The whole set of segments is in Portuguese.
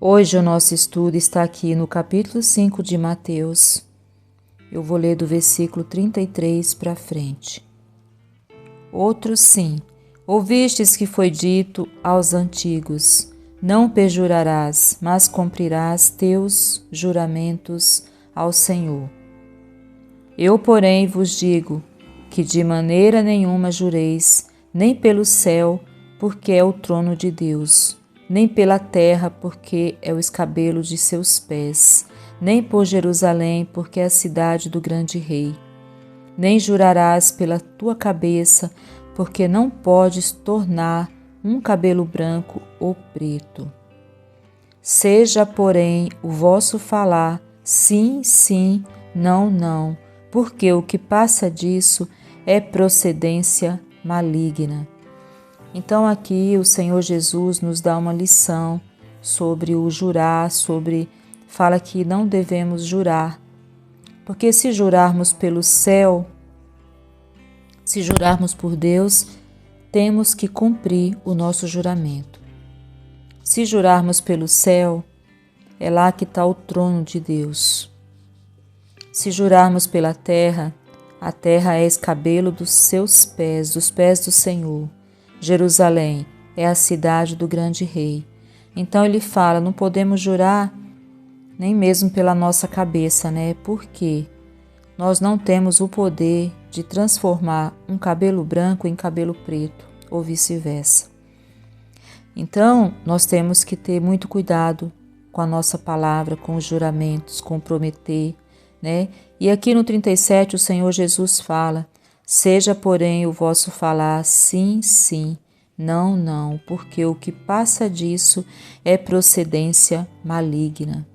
Hoje o nosso estudo está aqui no capítulo 5 de Mateus. Eu vou ler do versículo 33 para frente. Outro sim, ouvistes que foi dito aos antigos: não perjurarás, mas cumprirás teus juramentos ao Senhor. Eu, porém, vos digo que de maneira nenhuma jureis, nem pelo céu, porque é o trono de Deus, nem pela terra, porque é o escabelo de seus pés, nem por Jerusalém, porque é a cidade do grande rei. Nem jurarás pela tua cabeça, porque não podes tornar um cabelo branco ou preto. Seja, porém, o vosso falar sim, sim, não, não, porque o que passa disso é procedência maligna. Então aqui o Senhor Jesus nos dá uma lição sobre o jurar, fala que não devemos jurar, porque se jurarmos pelo céu, se jurarmos por Deus, temos que cumprir o nosso juramento. Se jurarmos pelo céu, é lá que está o trono de Deus. Se jurarmos pela terra, a terra é escabelo dos seus pés, dos pés do Senhor. Jerusalém é a cidade do grande rei. Então ele fala, não podemos jurar nem mesmo pela nossa cabeça, né? Porque nós não temos o poder de transformar um cabelo branco em cabelo preto, ou vice-versa. Então, nós temos que ter muito cuidado com a nossa palavra, com os juramentos, com prometer, né? E aqui no 37 o Senhor Jesus fala: seja, porém, o vosso falar sim, sim, não, não, porque o que passa disso é procedência maligna.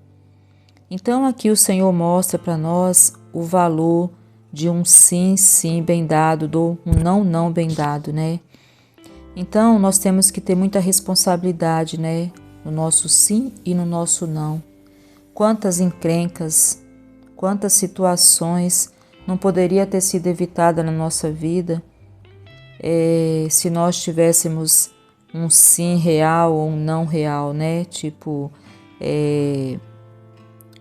Então aqui o Senhor mostra para nós o valor de um sim, sim bem dado, do um não, não bem dado, né? Então nós temos que ter muita responsabilidade, né? No nosso sim e no nosso não. Quantas encrencas, quantas situações não poderia ter sido evitada na nossa vida se nós tivéssemos um sim real ou um não real, né? Tipo,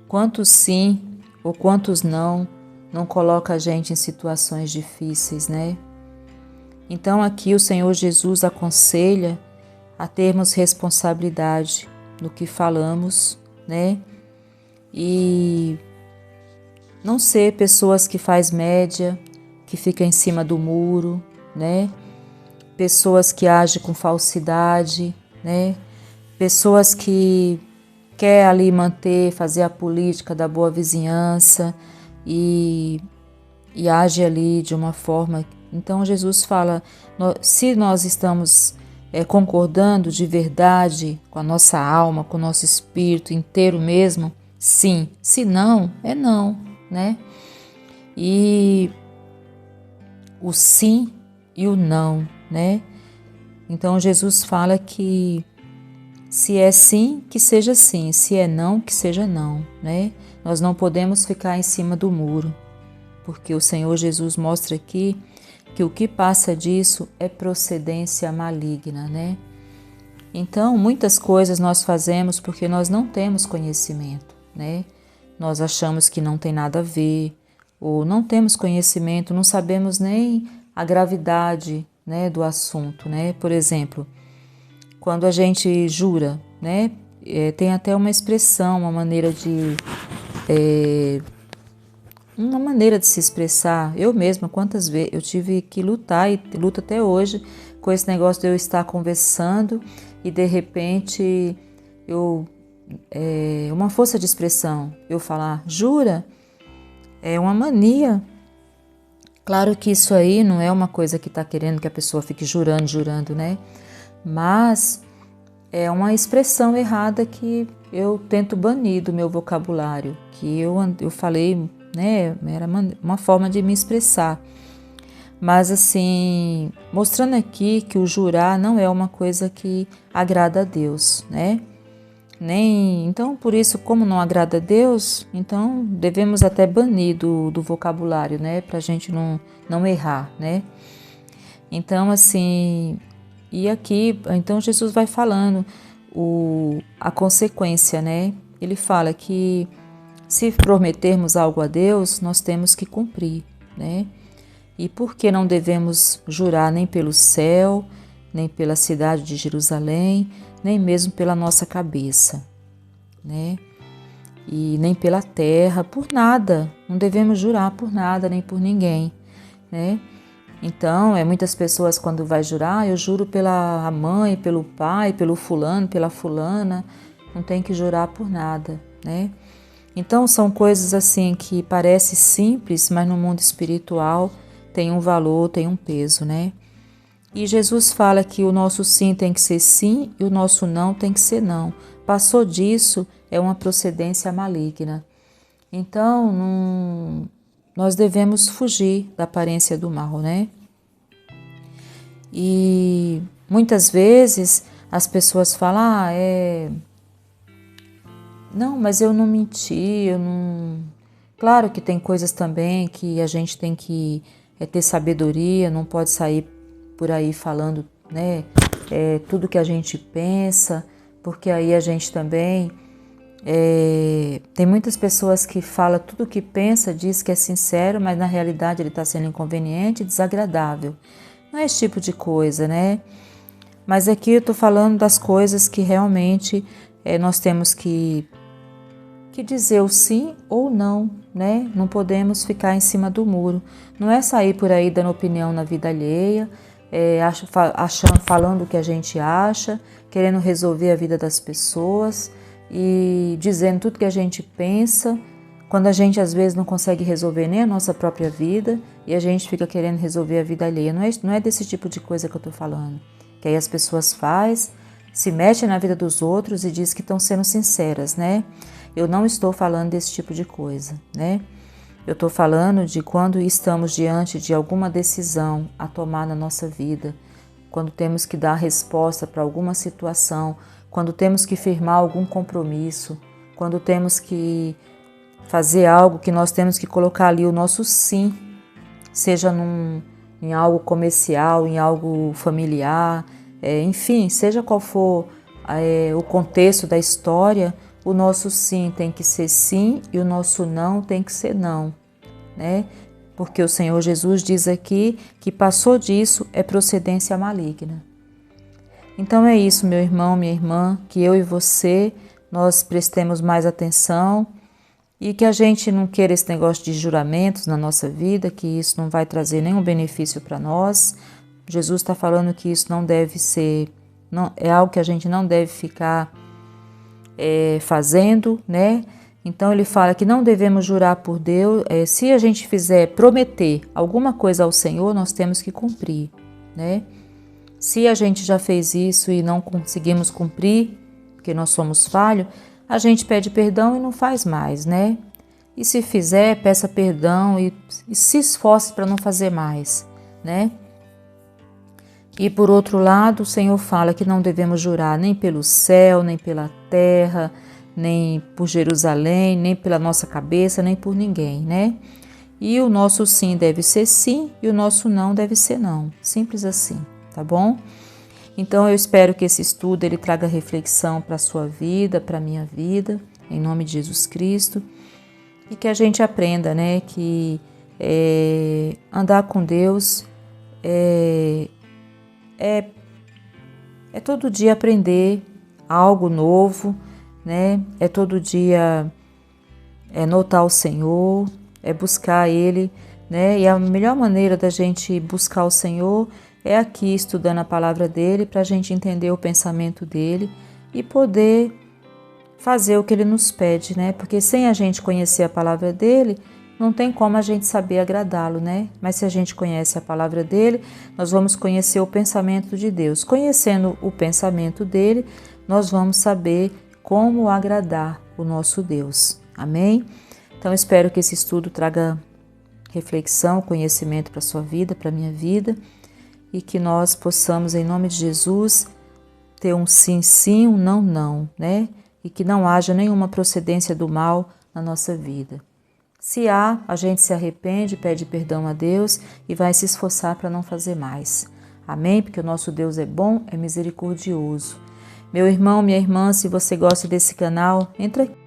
quantos sim ou quantos não coloca a gente em situações difíceis, né? Então aqui o Senhor Jesus aconselha a termos responsabilidade no que falamos, né? E não ser pessoas que faz média, que fica em cima do muro, né? Pessoas que agem com falsidade, né? Pessoas que quer ali fazer a política da boa vizinhança e age ali de uma forma. Então Jesus fala, se nós estamos concordando de verdade com a nossa alma, com o nosso espírito inteiro mesmo, sim. Se não, é não, né? E o sim e o não, né? Então Jesus fala que se é sim, que seja sim, se é não, que seja não, né? Nós não podemos ficar em cima do muro, porque o Senhor Jesus mostra aqui que o que passa disso é procedência maligna, né? Então, muitas coisas nós fazemos porque nós não temos conhecimento, né? Nós achamos que não tem nada a ver, ou não temos conhecimento, não sabemos nem a gravidade, né, do assunto, né? Por exemplo, quando a gente jura, né? Tem até uma expressão, uma maneira de se expressar. Eu mesma, quantas vezes eu tive que lutar e luto até hoje com esse negócio de eu estar conversando e de repente uma força de expressão, eu falar, jura? É uma mania. Claro que isso aí não é uma coisa que está querendo que a pessoa fique jurando, né? Mas é uma expressão errada que eu tento banir do meu vocabulário, que eu falei, né? Era uma forma de me expressar. Mas assim, mostrando aqui que o jurar não é uma coisa que agrada a Deus, né? Então, por isso, como não agrada a Deus, então devemos até banir do vocabulário, né? Pra gente não errar, né? Então, assim, e aqui, então Jesus vai falando, a consequência, né? Ele fala que se prometermos algo a Deus, nós temos que cumprir, né? E por que não devemos jurar nem pelo céu, nem pela cidade de Jerusalém, nem mesmo pela nossa cabeça, né? E nem pela terra, por nada. Não devemos jurar por nada, nem por ninguém, né? Então, muitas pessoas quando vai jurar, eu juro pela mãe, pelo pai, pelo fulano, pela fulana, não tem que jurar por nada, né? Então, são coisas assim que parecem simples, mas no mundo espiritual tem um valor, tem um peso, né? E Jesus fala que o nosso sim tem que ser sim e o nosso não tem que ser não. Passou disso, é uma procedência maligna. Então, nós devemos fugir da aparência do mal, né? E muitas vezes as pessoas falam, não, mas eu não menti, eu não... Claro que tem coisas também que a gente tem que ter sabedoria, não pode sair por aí falando, né, tudo que a gente pensa, porque aí a gente também... tem muitas pessoas que falam tudo o que pensa, diz que é sincero, mas na realidade ele está sendo inconveniente e desagradável. Não é esse tipo de coisa, né? Mas aqui eu estou falando das coisas que realmente nós temos que dizer o sim ou não, né? Não podemos ficar em cima do muro. Não é sair por aí dando opinião na vida alheia, falando o que a gente acha, querendo resolver a vida das pessoas e dizendo tudo que a gente pensa, quando a gente às vezes não consegue resolver nem a nossa própria vida e a gente fica querendo resolver a vida alheia. Não é desse tipo de coisa que eu estou falando. Que aí as pessoas se mexem na vida dos outros e diz que estão sendo sinceras, né? Eu não estou falando desse tipo de coisa, né? Eu estou falando de quando estamos diante de alguma decisão a tomar na nossa vida, quando temos que dar resposta para alguma situação, quando temos que firmar algum compromisso, quando temos que fazer algo que nós temos que colocar ali o nosso sim, seja em algo comercial, em algo familiar, enfim, seja qual for o contexto da história, o nosso sim tem que ser sim e o nosso não tem que ser não, né? Porque o Senhor Jesus diz aqui que passou disso é procedência maligna. Então é isso, meu irmão, minha irmã, que eu e você, nós prestemos mais atenção e que a gente não queira esse negócio de juramentos na nossa vida, que isso não vai trazer nenhum benefício para nós. Jesus está falando que isso não deve ser, é algo que a gente não deve ficar fazendo, né? Então ele fala que não devemos jurar por Deus, se a gente fizer prometer alguma coisa ao Senhor, nós temos que cumprir, né? Se a gente já fez isso e não conseguimos cumprir, porque nós somos falhos, a gente pede perdão e não faz mais, né? E se fizer, peça perdão e se esforce para não fazer mais, né? E por outro lado, o Senhor fala que não devemos jurar nem pelo céu, nem pela terra, nem por Jerusalém, nem pela nossa cabeça, nem por ninguém, né? E o nosso sim deve ser sim e o nosso não deve ser não. Simples assim, tá bom? Então eu espero que esse estudo ele traga reflexão para a sua vida, para a minha vida, em nome de Jesus Cristo. E que a gente aprenda, né, que andar com Deus é todo dia aprender algo novo, né? É todo dia notar o Senhor, buscar Ele, né? E a melhor maneira da gente buscar o Senhor é aqui estudando a palavra dele para a gente entender o pensamento dele e poder fazer o que ele nos pede, né? Porque sem a gente conhecer a palavra dele, não tem como a gente saber agradá-lo, né? Mas se a gente conhece a palavra dele, nós vamos conhecer o pensamento de Deus. Conhecendo o pensamento dele, nós vamos saber como agradar o nosso Deus. Amém? Então, espero que esse estudo traga reflexão, conhecimento para a sua vida, para a minha vida, e que nós possamos, em nome de Jesus, ter um sim, sim, um não, não, né? E que não haja nenhuma procedência do mal na nossa vida. Se há, a gente se arrepende, pede perdão a Deus e vai se esforçar para não fazer mais. Amém? Porque o nosso Deus é bom, é misericordioso. Meu irmão, minha irmã, se você gosta desse canal, entra aqui.